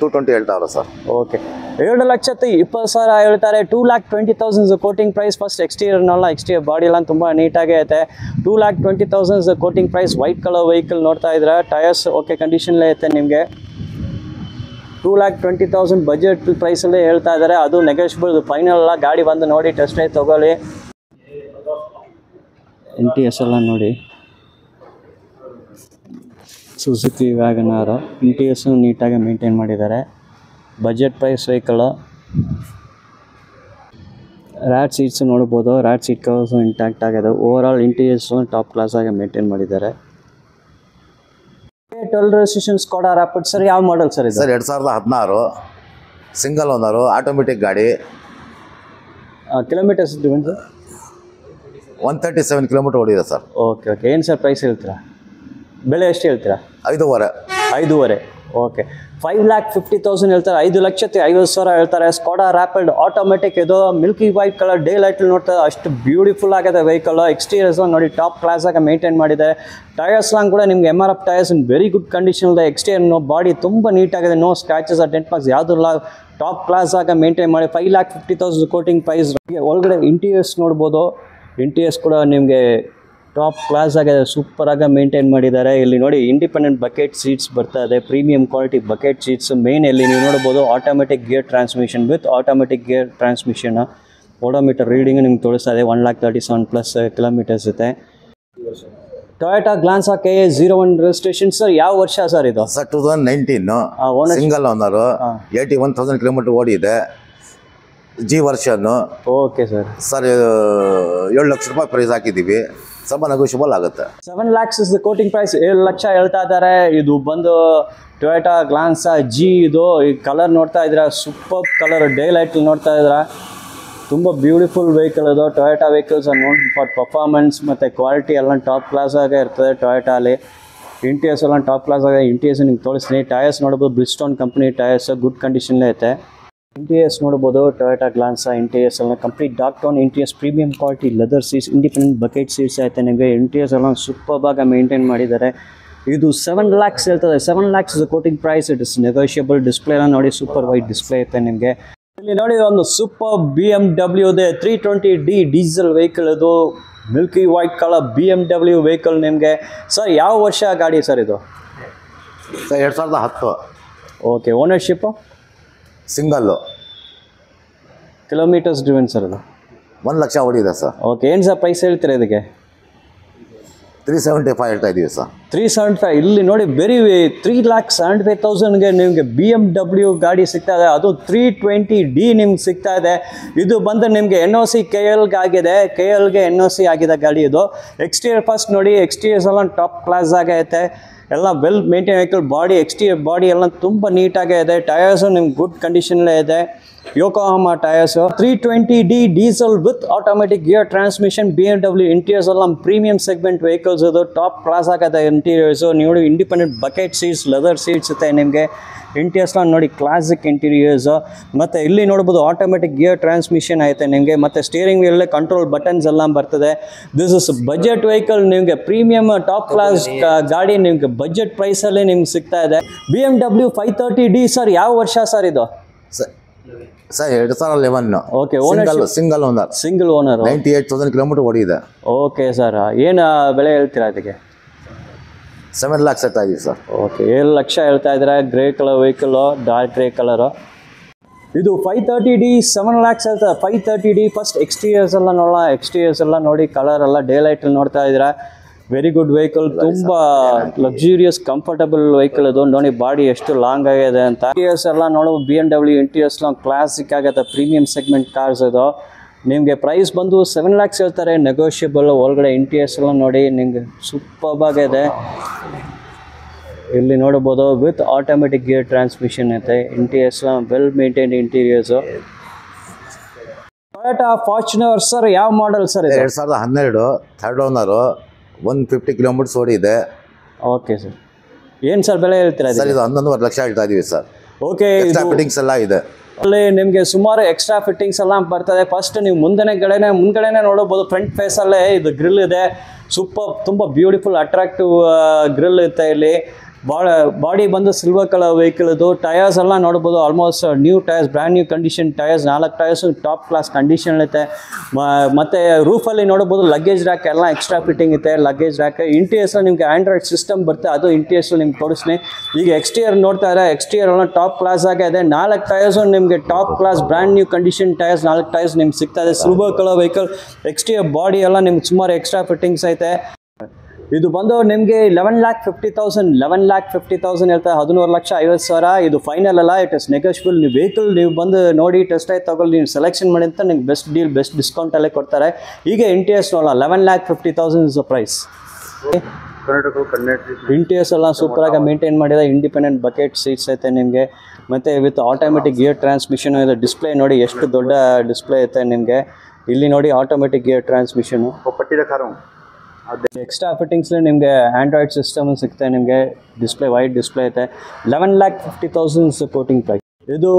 220 ಹೇಳ್ತಾವ್ರ ಸರ್. ಓಕೆ. 2,20,000 ಹೇಳ್ತಾರೆ. 2,20,000 ಕೋಟಿಂಗ್ ಪ್ರೈಸ್. ಫಸ್ಟ್ ಎಕ್ಸ್ಟೀರಿಯರ್ನೆಲ್ಲ, ಎಕ್ಸ್ಟೀರಿಯರ್ ಬಾಡಿ ಎಲ್ಲ ತುಂಬ ನೀಟಾಗೇ ಐತೆ. 2,20,000 quoting price. White colour vehicle ನೋಡ್ತಾ ಇದ್ರೆ, ಟಯರ್ಸ್ ಓಕೆ ಕಂಡೀಷನ್ಲೇ ಐತೆ ನಿಮಗೆ. 2,20,000 ಬಜೆಟ್ ಪ್ರೈಸಲ್ಲೇ ಹೇಳ್ತಾ ಇದ್ದಾರೆ. ಅದು ನೆಗೋಷಿಯಬಲ್, ಫೈನಲ್ ಅಲ್ಲ. ಗಾಡಿ ಬಂದು ನೋಡಿ, ಟೆಸ್ಟ್ ಡ್ರೈವ್ ತೊಗೊಳ್ಳಿ. ಇಂಟೀರಿಯರ್ಸ್ ಎಲ್ಲ ನೋಡಿ, ಸುಜುಕಿ ವ್ಯಾಗನಾರು. ಇಂಟೀರಿಯರ್ಸು ನೀಟಾಗಿ ಮೇಂಟೈನ್ ಮಾಡಿದ್ದಾರೆ. Budget price vehicle. ರ್ಯಾಟ್ ಸೀಟ್ಸು ನೋಡ್ಬೋದು, ರ್ಯಾಟ್ ಸೀಟ್ ಕವರ್ಸು ಇಂಟ್ಯಾಕ್ಟ್ ಆಗಿದೆ. ಓವರಾಲ್ ಇಂಟೀರಿಯರ್ಸು ಟಾಪ್ ಕ್ಲಾಸ್ ಆಗಿ ಮೇಂಟೈನ್ ಮಾಡಿದ್ದಾರೆ. 12 ರಿಜಿಸ್ಟ್ರೇಷನ್ ಸ್ಕೋಡಾ ರ್ಯಾಪಿಡ್ ಸರ್. ಯಾವ ಮಾಡಲ್ ಸರ್ ಇದು? ಸರ್ 2016 ಸಿಂಗಲ್ ಓನರು, ಆಟೋಮೆಟಿಕ್ ಗಾಡಿ. Kilometres depend sir? 137 ಕಿಲೋಮೀಟರ್ ಓಡಿದೆ ಸರ್. Okay okay. ಏನು ಸರ್ ಪ್ರೈಸ್ ಹೇಳ್ತೀರಾ? ಬೆಲೆ ಎಷ್ಟು ಹೇಳ್ತೀರಾ? 5.5. ಓಕೆ. 5,50,000 ಹೇಳ್ತಾರೆ. 5,50,000 ಹೇಳ್ತಾರೆ. Skoda Rapid automatic. ಇದು milky white colour, day light ನೋಡ್ತಾ ಅಷ್ಟು ಬ್ಯೂಟಿಫುಲ್ ಆಗಿದೆ ವೆಹಿಕಲ್. ಎಕ್ಸ್ಟೀರಿಯರ್ಸ್ ನೋಡಿ ಟಾಪ್ ಕ್ಲಾಸ್ ಆಗಿ ಮೇಂಟೈನ್ ಮಾಡಿದೆ. ಟಯರ್ಸ್ ಕೂಡ ನಿಮ್ಗೆ MRF tyres in very good condition ಇದೆ. ಎಕ್ಸ್ಟೀರಿಯರ್ ಬಾಡಿ ತುಂಬ ನೀಟಾಗಿದೆ. ನೋ ಸ್ಕ್ರಾಚಸ್ ಡೆಂಟ್ ಮಾರ್ಕ್ಸ್ ಯಾವುದೂ ಇಲ್ಲ. ಟಾಪ್ ಕ್ಲಾಸ್ ಆಗಿ ಮೇಂಟೈನ್ ಮಾಡಿ. 5,50,000 ಕೋಟಿಂಗ್ ಪ್ರೈಸ್. ಒಳಗಡೆ ಇಂಟೀರಿಯರ್ಸ್ ನೋಡ್ಬೋದು. ಇಂಟೀರಿಯರ್ಸ್ ಕೂಡ ನಿಮಗೆ ಟಾಪ್ ಕ್ಲಾಸ್ ಆಗಿದೆ. ಸೂಪರಾಗಿ ಮೇಂಟೈನ್ ಮಾಡಿದ್ದಾರೆ. ಇಲ್ಲಿ ನೋಡಿ, ಇಂಡಿಪೆಂಡೆಂಟ್ ಬಕೆಟ್ ಸೀಟ್ಸ್ ಬರ್ತಾ ಇದೆ. Premium quality bucket seats. Main ಇಲ್ಲಿ ನೀವು ನೋಡ್ಬೋದು, automatic gear transmission with automatic gear transmission. Odometer reading ನಿಮ್ಗೆ ತೋರಿಸ್ತಾ ಇದೆ. 1,37,000+ ಕಿಲೋಮೀಟರ್ಸ್ ಇದೆ. Toyota Glanza KA 01 registration sir. ಯಾವ ವರ್ಷ ಸರ್ ಇದು? ಸರ್ 2019 ಸಿಂಗಲ್ ಓನರು, 81,000 ಕಿಲೋಮೀಟರ್ ಓಡಿದೆ. G version. Okay sir. Sir 7 lakh ರೂಪಾಯಿ ಪ್ರೈಸ್ ಹಾಕಿದ್ದೀವಿ. ಸ್ವಲ್ಪ ನೆಗೋಷಿಯಬಲ್ ಆಗುತ್ತೆ. 7 lakhs is quoting price. 7 lakh ಹೇಳ್ತಾ ಇದ್ದಾರೆ. ಇದು ಬಂದು ಟೊಯೋಟಾ ಗ್ಲಾನ್ಸಾ G. ಇದು ಈ ಕಲರ್ ನೋಡ್ತಾ ಇದ್ರೆ ಸೂಪರ್ ಕಲರ್, ಡೇ ಲೈಟ್ ನೋಡ್ತಾ ಇದ್ರೆ ತುಂಬ ಬ್ಯೂಟಿಫುಲ್ ವೆಹಿಕಲ್ ಇದು. Toyota vehicles known for performance ಮತ್ತು ಕ್ವಾಲಿಟಿ ಎಲ್ಲ ಟಾಪ್ ಕ್ಲಾಸ್ ಆಗಿ ಇರ್ತದೆ ಟೊಯೋಟಾಲಿ. ಇಂಟೀರಿಯರ್ಸ್ ಎಲ್ಲ ಟಾಪ್ ಕ್ಲಾಸ್ ಆಗಿ. ಇಂಟೀರಿಯರ್ಸ್ ನಿಮ್ಗೆ ತೋರಿಸ್ತೀನಿ. ಟಯರ್ಸ್ ನೋಡ್ಬೋದು, ಬ್ರಿಸ್ಟೋನ್ ಕಂಪ್ನಿ ಟಯರ್ಸ್, ಗುಡ್ ಕಂಡೀಷನ್ಲೇ ಐತೆ. ಇಂಟೀರಿಯರ್ಸ್ ನೋಡ್ಬೋದು, ಟೊಯೋಟಾ ಗ್ಲಾನ್ಸಾ ಇಂಟೀರಿಯರ್ಸ್ ಎಲ್ಲ complete dark tone interiors, premium quality leather seats, independent bucket seats ಐತೆ ನಿಮಗೆ. ಇಂಟೀರಿಯರ್ಸ್ ಎಲ್ಲ ಸೂಪರ್ ಆಗಿ ಮೇಂಟೈನ್ ಮಾಡಿದ್ದಾರೆ. ಇದು 7 lakhs ಹೇಳ್ತದೆ. 7 lakhs is quoting price. It is negotiable. Display ಎಲ್ಲ ನೋಡಿ, ಸೂಪರ್ ವೈಟ್ ಡಿಸ್ಪ್ಲೇ ಐತೆ ನಿಮಗೆ. ಇಲ್ಲಿ ನೋಡಿ, ಒಂದು ಸೂಪರ್ BMW ಇದೆ. 320D diesel vehicle. ಇದು milky white colour BMW vehicle ನಿಮಗೆ. ಸರ್ ಯಾವ ವರ್ಷ ಗಾಡಿ ಸರ್ ಇದು? Sir 2010. Okay. Ownership single. Kilometres driven sir ಅದು? 1 ಲಕ್ಷ ಓಡಿದೆ ಸರ್. ಓಕೆ. ಏನು ಸರ್ ಪ್ರೈಸ್ ಹೇಳ್ತೀರಾ ಇದಕ್ಕೆ? 375 ಹೇಳ್ತಾ ಇದ್ದೀವಿ ಸರ್. 375. ಇಲ್ಲಿ ನೋಡಿ, ಬೆರಿ 3,75,000ಗೆ ನಿಮಗೆ BMW ಗಾಡಿ ಸಿಗ್ತಾ ಇದೆ. ಅದು 320D ನಿಮ್ಗೆ ಸಿಗ್ತಾ ಇದೆ. ಇದು ಬಂದು ನಿಮಗೆ NOC KLಗೆ ಆಗಿದೆ. KLಗೆ NOC ಆಗಿದೆ ಗಾಡಿ ಇದು. ಎಕ್ಸ್ಟೀರಿಯರ್ ಫಸ್ಟ್ ನೋಡಿ, ಎಕ್ಸ್ಟೀರಿಯರ್ಸ್ ಎಲ್ಲ ಟಾಪ್ ಕ್ಲಾಸ್ ಆಗೈತೆ. ಎಲ್ಲ well maintain vehicle. Body, exterior body ಎಲ್ಲ ತುಂಬ ನೀಟಾಗೇ ಇದೆ. ಟಯರ್ಸು ನಿಮ್ಗೆ ಗುಡ್ ಕಂಡೀಷನ್ಲೇ ಇದೆ. Yokohama tyres. 320D diesel with automatic gear transmission. BMW interiors ಎಲ್ಲ ಪ್ರೀಮಿಯಂ ಸೆಗ್ಮೆಂಟ್ ವೆಹಿಕಲ್ಸ್. ಅದು ಟಾಪ್ ಕ್ಲಾಸ್ ಆಗಿದೆ ಇಂಟೀರಿಯರ್ಸು. ನೀವು independent bucket seats, leather seats ಇರುತ್ತೆ ನಿಮಗೆ. ಇಂಟೀರಿಯರ್ಸ್ನ ನೋಡಿ ಕ್ಲಾಸಿಕ್ ಇಂಟೀರಿಯರ್ಸು. ಮತ್ತು ಇಲ್ಲಿ ನೋಡ್ಬೋದು ಆಟೋಮೆಟಿಕ್ ಗಿಯರ್ ಟ್ರಾನ್ಸ್ಮಿಷನ್ ಐತೆ ನಿಮಗೆ. ಮತ್ತು ಸ್ಟೀರಿಂಗ್ ವೀಲಲ್ಲಿ ಕಂಟ್ರೋಲ್ ಬಟನ್ಸ್ ಎಲ್ಲ ಬರ್ತದೆ. ದಿಸ್ ಇಸ್ ಬಜೆಟ್ ವೆಹಿಕಲ್, ನಿಮಗೆ ಪ್ರೀಮಿಯಮ್ ಟಾಪ್ ಕ್ಲಾಸ್ ಗಾಡಿ ನಿಮಗೆ ಬಜೆಟ್ ಪ್ರೈಸಲ್ಲಿ ನಿಮ್ಗೆ ಸಿಗ್ತಾ ಇದೆ. BMW 530D ಸರ್, ಯಾವ ವರ್ಷ ಸರ್ ಇದು? Sir 2011. Okay, single owner 98,000 kilometre ಓಡಿದೆ. ಓಕೆ ಸರ್, ಏನು ಬೆಲೆ ಹೇಳ್ತೀರಾ ಅದಕ್ಕೆ? 7 lakhs ಹೇಳ್ತಾ ಇದೀವಿ ಸರ್. ಓಕೆ, 7 ಲಕ್ಷ ಹೇಳ್ತಾ ಇದ್ದಾರೆ. Grey colour vehicle, dark grey colour. ಇದು 530D 7 lakhs ಹೇಳ್ತಾರೆ. 530D ಫಸ್ಟ್ ಎಕ್ಸ್ಟೀರಿಯರ್ಸ್ ಎಲ್ಲ ನೋಡೋಣ. ಎಕ್ಸ್ಟೀರಿಯರ್ಸ್ ಎಲ್ಲ ನೋಡಿ, ಕಲರ್ ಎಲ್ಲ ಡೇ ಲೈಟಲ್ಲಿ ನೋಡ್ತಾ ಇದ್ದೀರಾ. ವೆರಿ ಗುಡ್ ವೆಹಿಕಲ್, ತುಂಬ ಲಕ್ಸುರಿಯಸ್ ಕಂಫರ್ಟಬಲ್ ವೆಹಿಕಲ್ ಇದು. ನೋಡಿ ಬಾಡಿ ಎಷ್ಟು ಲಾಂಗ್ ಆಗಿದೆ ಅಂತ. ಇಂಟೀರಿಯರ್ಸ್ ಎಲ್ಲ ನೋಡೋ BMW ಇಂಟೀರಿಯರ್ಸ್ನ ಕ್ಲಾಸಿಕ್ ಆಗುತ್ತೆ, ಪ್ರೀಮಿಯಂ ಸೆಗ್ಮೆಂಟ್ ಕಾರ್ಸ್ ಇದು. ನಿಮಗೆ ಪ್ರೈಸ್ ಬಂದು 7 lakhs ಹೇಳ್ತಾರೆ, ನೆಗೋಷಿಯಬಲ್. ಒಳಗಡೆ ಇಂಟೀರಿಯರ್ಸ್ ಎಲ್ಲ ನೋಡಿ ನಿಮಗೆ ಸೂಪರ್ಬ್ ಆಗಿದೆ. ಇಲ್ಲಿ ನೋಡ್ಬೋದು ವಿತ್ ಆಟೋಮೆಟಿಕ್ ಗಿಯರ್ ಟ್ರಾನ್ಸ್ಮಿಷನ್ ಐತೆ. Interiors well maintained interiors. Toyota Fortuner sir, ಯಾವ model sir? 2012 third owner, 150 kilometres ಓಡಿದೆ. ಓಕೆ ಸರ್, ಏನು ಸರ್ ಬೆಲೆ ಹೇಳ್ತೀರಾ ಸರ್? ಇದು 11.5 ಲಕ್ಷ ಹೇಳ್ತಾ ಇದೀವಿ ಸರ್. ಓಕೆ, ಫಿಟ್ಟಿಂಗ್ಸ್ ಎಲ್ಲ ಇದೆ. ಅಲ್ಲಿ ನಿಮಗೆ ಸುಮಾರು ಎಕ್ಸ್ಟ್ರಾ ಫಿಟ್ಟಿಂಗ್ಸ್ ಎಲ್ಲ ಬರ್ತದೆ. ಫಸ್ಟ್ ನೀವು ಮುಂದ್ಗಡೆನೆ ನೋಡಬಹುದು. ಫ್ರಂಟ್ ಫೇಸಲ್ಲೇ ಇದು ಗ್ರಿಲ್ ಇದೆ. ಸೂಪರ್, ತುಂಬ ಬ್ಯೂಟಿಫುಲ್ ಅಟ್ರಾಕ್ಟಿವ್ ಗ್ರಿಲ್ ಇರುತ್ತೆ ಇಲ್ಲಿ. ಬಾಡಿ ಬಂದು ಸಿಲ್ವರ್ ಕಲರ್ ವೆಹಿಕಲ್ ಇದು. ಟಯರ್ಸ್ ಎಲ್ಲ ನೋಡ್ಬೋದು, almost new tyres, brand new condition tyres. 4 tyres top class condition ಇರುತ್ತೆ. ಮತ್ತು ರೂಫಲ್ಲಿ ನೋಡ್ಬೋದು ಲಗೇಜ್ ರ್ಯಾಕ್ ಎಲ್ಲ ಎಕ್ಸ್ಟ್ರಾ ಫಿಟ್ಟಿಂಗ್ ಇರುತ್ತೆ. ಲಗೇಜ್ ರ್ಯಾಕ್ ಇಂಟೀರಿಯರ್ಸ್ ನಿಮಗೆ ಆಂಡ್ರಾಯ್ಡ್ ಸಿಸ್ಟಮ್ ಬರುತ್ತೆ, ಅದು ಇಂಟೀರಿಯರ್ಸ್ ನಿಮ್ಗೆ ತೋರಿಸ್ತೀನಿ. ಈಗ ಎಕ್ಸ್ಟೀರಿಯರ್ ನೋಡ್ತಾ ಇದ್ದಾರೆ, ಎಕ್ಸ್ಟೀರಿಯರ್ ಎಲ್ಲ ಟಾಪ್ ಕ್ಲಾಸ್ ಆಗಿದೆ. 4 ಟಯರ್ಸು ನಿಮಗೆ top class brand new condition tyres, 4 tyres ನಿಮ್ಗೆ ಸಿಗ್ತಾ ಇದೆ. Silver colour vehicle. Exterior body ಎಲ್ಲ ನಿಮ್ಗೆ ಸುಮಾರು ಎಕ್ಸ್ಟ್ರಾ ಫಿಟ್ಟಿಂಗ್ಸ್ ಐತೆ. ಇದು ಬಂದು ನಿಮಗೆ 11,50,000 ಹೇಳ್ತಾರೆ. 11,50,000. ಇದು ಫೈನಲ್ ಅಲ್ಲ, ಇಟ್ ಇಸ್ ನೆಗೋಷಿಯಬಲ್. ನೀವು ವೆಹಿಕಲ್ ನೀವು ಬಂದು ನೋಡಿ, ಟೆಸ್ಟ್ ಡ್ರೈವ್ ತಗೊಳ್ಳಿ, ನೀವು ಸೆಲೆಕ್ಷನ್ ಮಾಡಿ ಅಂತ ನಿಮ್ಗೆ ಬೆಸ್ಟ್ ಡೀಲ್, ಬೆಸ್ಟ್ ಡಿಸ್ಕೌಂಟಲ್ಲೇ ಕೊಡ್ತಾರೆ. ಈಗ ಇಂಟೀರಿಯರ್ಸ್ ನೋಡೋಣ. 11,50,000 ಇಸ್ ದ ಪ್ರೈಸ್. ಇಂಟೀರಿಯರ್ಸ್ ಎಲ್ಲ ಸೂಪರಾಗಿ ಮೇಂಟೈನ್ ಮಾಡಿದೆ. ಇಂಡಿಪೆಂಡೆಂಟ್ ಬಕೆಟ್ ಸೀಟ್ಸ್ ಐತೆ ನಿಮಗೆ. ಮತ್ತು ವಿತ್ ಆಟೋಮೆಟಿಕ್ ಗಿಯರ್ ಟ್ರಾನ್ಸ್ಮಿಷನ್ ಇದೆ. ಡಿಸ್ಪ್ಲೇ ನೋಡಿ ಎಷ್ಟು ದೊಡ್ಡ ಡಿಸ್ಪ್ಲೇ ಐತೆ ನಿಮಗೆ. ಇಲ್ಲಿ ನೋಡಿ ಆಟೋಮೆಟಿಕ್ ಗಿಯರ್ ಟ್ರಾನ್ಸ್ಮಿಷನು. ಎಕ್ಸ್ಟ್ರಾ ಫಿಟ್ಟಿಂಗ್ಸ್ಲಿ ನಿಮಗೆ ಆಂಡ್ರಾಯ್ಡ್ ಸಿಸ್ಟಮ್ ಸಿಗ್ತದೆ ನಿಮಗೆ. ಡಿಸ್ಪ್ಲೇ ವೈಡ್ ಡಿಸ್ಪ್ಲೇ ಐತೆ. 11,50,000 ಕೋಟಿಂಗ್ ಪ್ರೈಸ್. ಇದು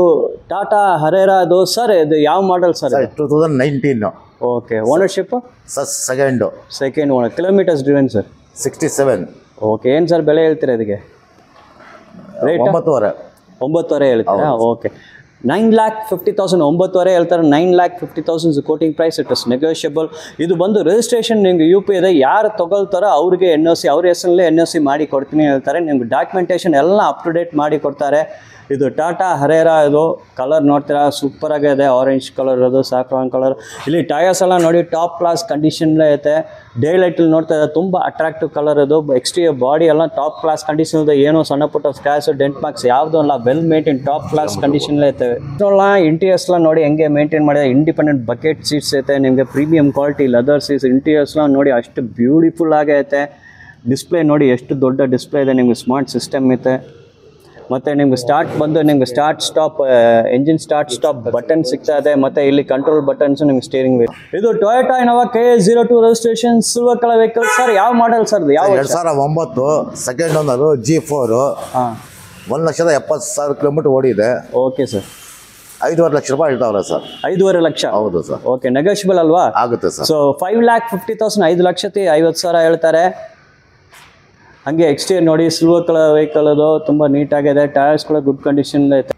ಟಾಟಾ ಹರೇರಾ ಅದು ಸರ್. ಇದು ಯಾವ model sir? 2019. Okay, ownership sir second owner. Kilometres driven sir? 67. Okay, ಏನು ಸರ್ ಬೆಲೆ ಹೇಳ್ತೀರಾ ಇದಕ್ಕೆ? ರೇಟ್ 9.5 ಹೇಳ್ತೀರಾ? ಓಕೆ, 9,50,000. 9.5 ಹೇಳ್ತಾರೆ. 9,50,000 quoting price. It is negotiable. ಇದು ಬಂದು ರಿಜಿಸ್ಟ್ರೇಷನ್ ನಿಮಗೆ UP ಇದೆ. ಯಾರು ತೊಗೊಳ್ತಾರೋ ಅವ್ರಿಗೆ NOC, ಅವ್ರ ಹೆಸರಲ್ಲೇ NOC ಮಾಡಿ ಕೊಡ್ತೀನಿ ಹೇಳ್ತಾರೆ. ನಿಮ್ಗೆ ಡಾಕ್ಯುಮೆಂಟೇಷನ್ ಎಲ್ಲ ಅಪ್ ಟು ಡೇಟ್ ಮಾಡಿ ಕೊಡ್ತಾರೆ. ಇದು ಟಾಟಾ ಹರೇರಾ. ಇದು ಕಲರ್ ನೋಡ್ತೀರಾ, ಸೂಪರ್ ಆಗಿದೆ. ಆರೆಂಜ್ ಕಲರ್ ಅದು, ಸ್ಯಾಫ್ರಾನ್ ಕಲರ್. ಇಲ್ಲಿ ಟಯರ್ಸ್ ಎಲ್ಲ ನೋಡಿ ಟಾಪ್ ಕ್ಲಾಸ್ ಕಂಡೀಷನ್ಲೇ ಐತೆ. ಡೇ ಲೈಟಲ್ಲಿ ನೋಡ್ತಾ ಇದ್ದಾರೆ, ತುಂಬ ಅಟ್ರಾಕ್ಟಿವ್ ಕಲರ್ ಇದು. ಎಕ್ಸ್ಟೀರಿಯರ್ ಬಾಡಿ ಎಲ್ಲ ಟಾಪ್ ಕ್ಲಾಸ್ ಕಂಡೀಷನ್ ಇದೆ. ಏನೋ ಸಣ್ಣ ಪುಟ್ಟ ಸ್ಕ್ರಾಚ್, ಡೆಂಟ್ ಮಾರ್ಕ್ಸ್ ಯಾವುದೂ ಅಲ್ಲ. ವೆಲ್ ಮೇಂಟೈನ್ ಟಾಪ್ ಕ್ಲಾಸ್ ಕಂಡೀಷನ್ಲೇ ಐತೆ. ಇಂಟೀರಿಯರ್ಸ್ಲ ನೋಡಿ ಹೆಂಗೆ ಮೇಂಟೈನ್ ಮಾಡಿದೆ. ಇಂಡಿಪೆಂಡೆಂಟ್ ಬಕೆಟ್ ಸೀಟ್ಸ್ ಐತೆ ನಿಮಗೆ. Premium quality leather seats. ಇಂಟೀರಿಯರ್ಸ್ಲ ನೋಡಿ ಅಷ್ಟು ಬ್ಯೂಟಿಫುಲ್ ಆಗೈತೆ. ಡಿಸ್ಪ್ಲೇ ನೋಡಿ ಎಷ್ಟು ದೊಡ್ಡ ಡಿಸ್ಪ್ಲೇ ಇದೆ ನಿಮಗೆ. ಸ್ಮಾರ್ಟ್ ಸಿಸ್ಟಮ್ ಐತೆ. ಮತ್ತು ನಿಮ್ಗೆ start stop engine start stop button ಸಿಗ್ತಾ ಇದೆ. ಮತ್ತು ಇಲ್ಲಿ ಕಂಟ್ರೋಲ್ ಬಟನ್ಸು ನಿಮ್ಗೆ ಸ್ಟೀರಿಂಗ್ ವೀಲ್. ಇದು Toyota Innova KA02 registration, silver colour vehicle. Sir ಯಾವ ಮಾಡೆಲ್ ಸರ್? ಯಾವ 2009 ಸೆಕೆಂಡ್ ಓನರು, G4. 1,70,000 ಕಿಲೋಮೀಟರ್ ಓಡಿದೆ. Okay sir. 5.5 ಲಕ್ಷ ರೂಪಾಯಿ ಹೇಳ್ತಾವ್ರೆ ಸರ್. 5.5 ಲಕ್ಷ? ಹೌದು ಸರ್. ಓಕೆ, ನೆಗೋಷಿಯಬಲ್ ಅಲ್ವಾ? ಆಗುತ್ತೆ ಸರ್. ಸೊ 5,50,000, 5,50,000 ಹೇಳ್ತಾರೆ. ಹಾಗೆ ಎಕ್ಸ್ಟೀರಿಯರ್ ನೋಡಿ, ಸಿಲ್ವರ್ ಕಲರ್ ವೆಹಿಕಲ್ ಅದು. ತುಂಬ ನೀಟಾಗಿದೆ. ಟಯರ್ಸ್ ಕೂಡ ಗುಡ್ ಕಂಡೀಷನ್ ಐತೆ.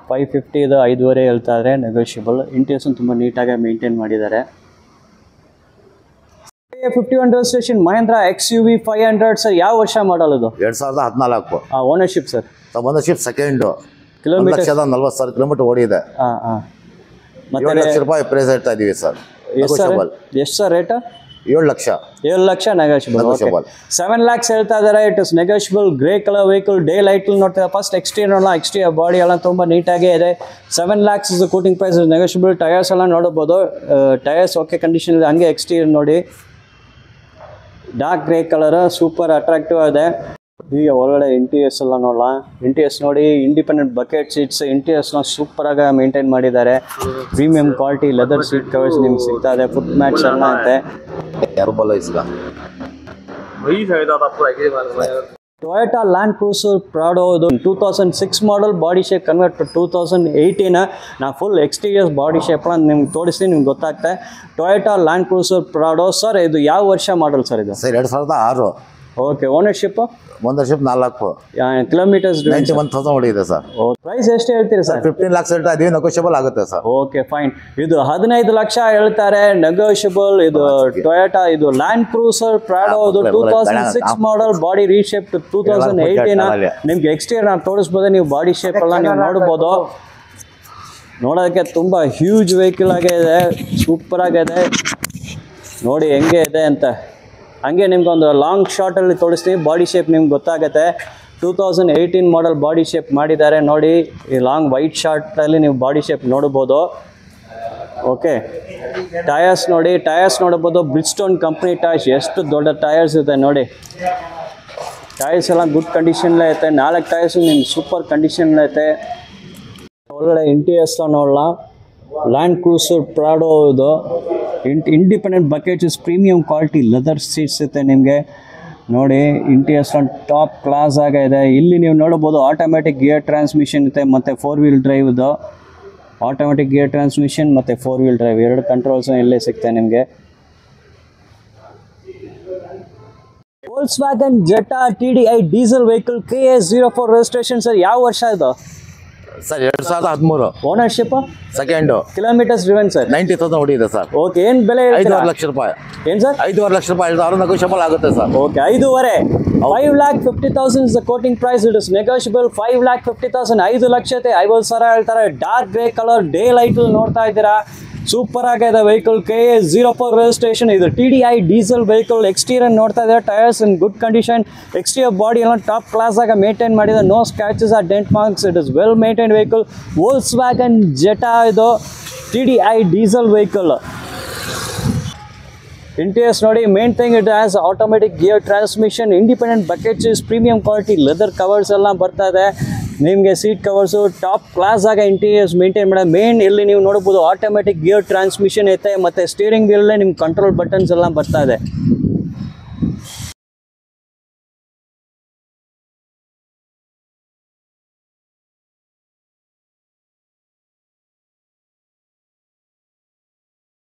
550 ಇದು 5.5 ಹೇಳ್ತಾ ಇದ್ದಾರೆ, ನೆಗೋಷಿಯಬಲ್. ಇಂಟೀರಿಯರ್ಸನ್ನು ತುಂಬ ನೀಟಾಗಿ ಮೇಂಟೈನ್ ಮಾಡಿದ್ದಾರೆ. 51 ರಿಜಿಸ್ಟ್ರೇಷನ್ ಮಹೇಂದ್ರ XUV 500 ಸರ್. ಯಾವ ವರ್ಷ ಮಾಡಲ್ ಇದು? 2014. Ownership sir? Ownership second. Kilometre 1,40,000 kilometre ಓಡಿದೆ. ಮತ್ತೆ 7 ಲಕ್ಷ ರೂಪಾಯಿ ಪ್ರೈಸ್ ಹೇಳ್ತಾ ಇದೀವಿ ಸರ್. ಎಷ್ಟು sir rate? 7 lakh. 7 lakh negotiable. 7 lakhs ಹೇಳ್ತಾ ಇದ್ದಾರೆ. It is negotiable. Grey colour vehicle. Day light ನೋಡ್ತಾ ಫಸ್ಟ್ ಎಕ್ಸ್ಟೀರಿಯರ್ ನೋಡೋಣ. ಎಕ್ಸ್ಟೀರಿಯರ್ ಬಾಡಿ ಎಲ್ಲ ತುಂಬ ನೀಟಾಗೇ ಇದೆ. 7 lakhs is quoting price. Negotiable. Tyres ಎಲ್ಲ ನೋಡಬಹುದು. ಟಯರ್ಸ್ ಓಕೆ ಕಂಡೀಷನ್ ಇದೆ. ಹಂಗೆ ಎಕ್ಸ್ಟೀರಿಯರ್ ನೋಡಿ, dark grey colour, super attractive ಇದೆ. ಈಗ ಒಳಗಡೆ ಇಂಟೀರಿಯರ್ಸ್ ಎಲ್ಲ ನೋಡೋಣ. ಇಂಟೀರಿಯರ್ಸ್ ನೋಡಿ, ಇಂಡಿಪೆಂಡೆಂಟ್ ಬಕೆಟ್ ಸೀಟ್ಸ್. ಇಂಟೀರಿಯರ್ಸ್ನ ಸೂಪರಾಗಿ ಮೇಂಟೈನ್ ಮಾಡಿದ್ದಾರೆ. Premium quality leather seat covers ನಿಮ್ಗೆ ಸಿಗ್ತಾ ಇದೆ. ಫುಟ್ ಮ್ಯಾಟ್ಸ್ ಎಲ್ಲ ಐತೆ. ಟೊಯೋಟಾ ಲ್ಯಾಂಡ್ ಕ್ರೂಸರ್ ಪ್ರಾಡೋ ಇದು 2006 ಮಾಡಲ್, ಬಾಡಿ ಶೇಪ್ ಕನ್ವರ್ಟ್ ಟು 2018. ನಾನು ಫುಲ್ ಎಕ್ಸ್ಟೀರಿಯರ್ಸ್ ಬಾಡಿ ಶೇಪ್ನ ನಿಮ್ಗೆ ತೋರಿಸ್ತೀನಿ, ನಿಮ್ಗೆ ಗೊತ್ತಾಗ್ತದೆ. Toyota Land Cruiser Prado sir, ಇದು ಯಾವ ವರ್ಷ ಮಾಡಲ್ ಸರ್ ಇದು? Sir 2006. Okay. Ownership? Ownership 4. Kilometres 91,000 ಹೊಡಿದೆ ಸರ್. ಪ್ರೈಸ್ ಎಷ್ಟು ಹೇಳ್ತೀರಿ ಸರ್? 15 lakhs ಹೇಳ್ತಾ ಇದೀವಿ, ನೆಗೋಷಿಯಬಲ್ ಆಗುತ್ತೆ ಸರ್. Okay fine. ಇದು 15 ಲಕ್ಷ ಹೇಳ್ತಾರೆ, ನೆಗೋಷಿಯಬಲ್. ಇದು ಟೊಯೋಟಾ, ಇದು ಲ್ಯಾಂಡ್ ಕ್ರೂಸರ್ ಪ್ರಾಡೋ, ಇದು 2006 ಮಾಡಲ್, ಬಾಡಿ ರೀಶೇಪ್ 2018. ನಿಮ್ಗೆ ಎಕ್ಸ್ಟೀರಿಯರ್ ನಾನು ತೋರಿಸ್ಬೋದು, ನೀವು ಬಾಡಿ ಶೇಪ್ ಎಲ್ಲ ನೀವು ನೋಡ್ಬೋದು. ನೋಡೋದಕ್ಕೆ ತುಂಬ ಹ್ಯೂಜ್ ವೆಹಿಕಲ್ ಆಗಿದೆ, ಸೂಪರ್ ಆಗಿದೆ. ನೋಡಿ ಹೆಂಗೆ ಇದೆ ಅಂತ. ಹಂಗೆ ನಿಮ್ಗೆ ಒಂದು ಲಾಂಗ್ ಶಾರ್ಟಲ್ಲಿ ತೋರಿಸ್ತೀನಿ, ಬಾಡಿ ಶೇಪ್ ನಿಮ್ಗೆ ಗೊತ್ತಾಗುತ್ತೆ. 2018 ಮಾಡಲ್ ಬಾಡಿ ಶೇಪ್ ಮಾಡಿದ್ದಾರೆ ನೋಡಿ. ಈ ಲಾಂಗ್ ವೈಟ್ ಶಾರ್ಟಲ್ಲಿ ನೀವು ಬಾಡಿ ಶೇಪ್ ನೋಡ್ಬೋದು. ಓಕೆ. ಟಯರ್ಸ್ ನೋಡಿ, ಟಯರ್ಸ್ ನೋಡ್ಬೋದು. ಬ್ರಿಡ್ಜ್ಸ್ಟೋನ್ ಕಂಪ್ನಿ ಟಯರ್ಸ್, ಎಷ್ಟು ದೊಡ್ಡ ಟಯರ್ಸ್ ಇದೆ ನೋಡಿ. ಟಯರ್ಸ್ ಎಲ್ಲ ಗುಡ್ ಕಂಡೀಷನ್ಲೇ ಐತೆ. 4 ಟಯರ್ಸು ನಿಮ್ಗೆ ಸೂಪರ್ ಕಂಡೀಷನ್ಲೈತೆ. ಒಳ್ಳೆ ಇಂಟೀರಿಯರ್ಸ್ ನೋಡಲ್ಲ. ಲ್ಯಾಂಡ್ ಕ್ರೂಸರ್ ಪ್ರಾಡೋ ಇದು. Independent buckets, premium quality leather seats ಇರುತ್ತೆ ನಿಮಗೆ ನೋಡಿ. ಇಂಟೀರಿಯರ್ಸ್ ಟಾಪ್ ಕ್ಲಾಸ್ ಆಗಿದೆ. ಇಲ್ಲಿ ನೀವು ನೋಡ್ಬೋದು ಆಟೋಮೆಟಿಕ್ ಗಿಯರ್ ಟ್ರಾನ್ಸ್ಮಿಷನ್ ಇರುತ್ತೆ, ಮತ್ತು 4 ವೀಲ್ ಡ್ರೈವ್ ಇದು. ಆಟೋಮೆಟಿಕ್ ಗಿಯರ್ ಟ್ರಾನ್ಸ್ಮಿಷನ್ ಮತ್ತು 4 ವೀಲ್ ಡ್ರೈವ್ ಎರಡು ಕಂಟ್ರೋಲ್ಸ್ ಇಲ್ಲೇ ಸಿಗ್ತದೆ ನಿಮಗೆ. Volkswagen Jetta TDI diesel vehicle KA04 registration sir. ಯಾವ ವರ್ಷ ಇದು sir? 2013. Ownership? Second. Kilometres driven sir? 90,000 ಹೊಡಿದೆ ಸರ್. ಓಕೆ. ಏನು ಬೆಲೆ? 5.5 ಲಕ್ಷ ರೂಪಾಯಿ. ಏನು ಸರ್? 5.5 ಲಕ್ಷ ರೂಪಾಯಿ ಹೇಳ್ತಾರೆ, ನೆಗೋಷಿಯಬಲ್ ಆಗುತ್ತೆ sir. Okay. 5.5. 5,50,000 is the quoting price. It is negotiable. 5,50,000, 5,50,000 ಹೇಳ್ತಾರೆ. ಡಾರ್ಕ್ ಗ್ರೇ ಕಲರ್, ಡೇ ಲೈಟಲ್ಲಿ ನೋಡ್ತಾ ಇದ್ದೀರಾ. ಸೂಪರ್ ಆಗಿದೆ ವೆಹಿಕಲ್. KA04 registration. ಇದು TDI ಡೀಸೆಲ್ ವೆಹಿಕಲ್. ಎಕ್ಸ್ಟೀರಿಯರ್ ನೋಡ್ತಾ ಇದ್ದಾರೆ, tyres in good condition. Exterior body ಎಲ್ಲ ಟಾಪ್ ಕ್ಲಾಸ್ ಆಗಿ ಮೇಂಟೈನ್ ಮಾಡಿದೆ. No scratches or dent marks. It is well maintain vehicle. Volkswagen Jetta ಇದು TDI ಡೀಸೆಲ್ ವೆಹಿಕಲ್. ಇಂಟೀರಿಯರ್ಸ್ ನೋಡಿ. Main thing, it has automatic gear transmission, independent buckets, premium quality leather covers ಎಲ್ಲ ಬರ್ತಾ ಇದೆ ನಿಮಗೆ. Seat covers top class ಆಗಿ interiors maintain ಮಾಡಿ. Main ಇಲ್ಲಿ ನೀವು ನೋಡ್ಬೋದು ಆಟೋಮೆಟಿಕ್ ಗಿಯರ್ ಟ್ರಾನ್ಸ್ಮಿಷನ್ ಐತೆ, ಮತ್ತು ಸ್ಟೀರಿಂಗ್ ವೀಲಲ್ಲೇ ನಿಮ್ಮ ಕಂಟ್ರೋಲ್ ಬಟನ್ಸ್ ಎಲ್ಲ ಬರ್ತಾ ಇದೆ.